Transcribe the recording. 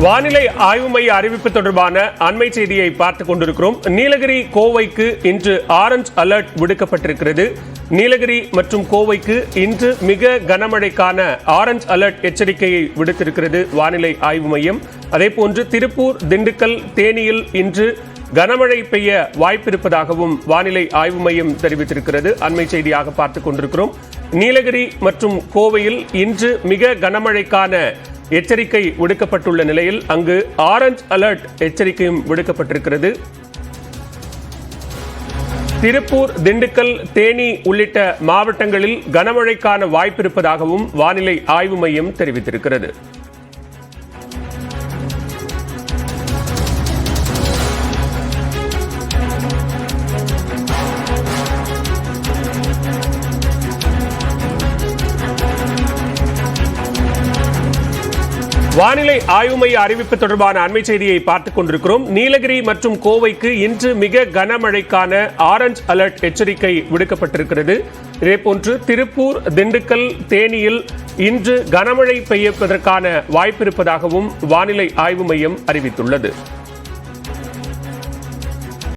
வானிலை ஆய்வு மைய அறிவிப்பு தொடர்பான அண்மை செய்தியை பார்த்துக் கொண்டிருக்கிறோம். நீலகிரி கோவைக்கு இன்று ஆரஞ்ச் அலர்ட் விடுக்கப்பட்டிருக்கிறது. நீலகிரி மற்றும் கோவைக்கு இன்று மிக கனமழைக்கான ஆரஞ்ச் அலர்ட் எச்சரிக்கையை விடுத்திருக்கிறது வானிலை ஆய்வு மையம். அதேபோன்று திருப்பூர், திண்டுக்கல், தேனியில் இன்று கனமழை பெய்ய வாய்ப்பிருப்பதாகவும் வானிலை ஆய்வு மையம் தெரிவித்திருக்கிறது. அண்மை செய்தியாக பார்த்துக் கொண்டிருக்கிறோம். நீலகிரி மற்றும் கோவையில் இன்று மிக கனமழைக்கான எச்சரிக்கை விடுக்கப்பட்டுள்ள நிலையில் அங்கு ஆரஞ்ச் அலர்ட் எச்சரிக்கையும் விடுக்கப்பட்டிருக்கிறது. திருப்பூர், திண்டுக்கல், தேனி உள்ளிட்ட மாவட்டங்களில் கனமழைக்கான வாய்ப்பிருப்பதாகவும் வானிலை ஆய்வு மையம் தெரிவித்திருக்கிறது. வானிலை ஆய்வு மைய அறிவிப்பு தொடர்பான அண்மை செய்தியை பார்த்துக் கொண்டிருக்கிறோம். நீலகிரி மற்றும் கோவைக்கு இன்று மிக கனமழைக்கான ஆரஞ்ச் அலர்ட் எச்சரிக்கை விடுக்கப்பட்டிருக்கிறது. இதேபோன்று திருப்பூர், திண்டுக்கல், தேனியில் இன்று கனமழை பெய்யப்பதற்கான வாய்ப்பிருப்பதாகவும் வானிலை ஆய்வு மையம் அறிவித்துள்ளது.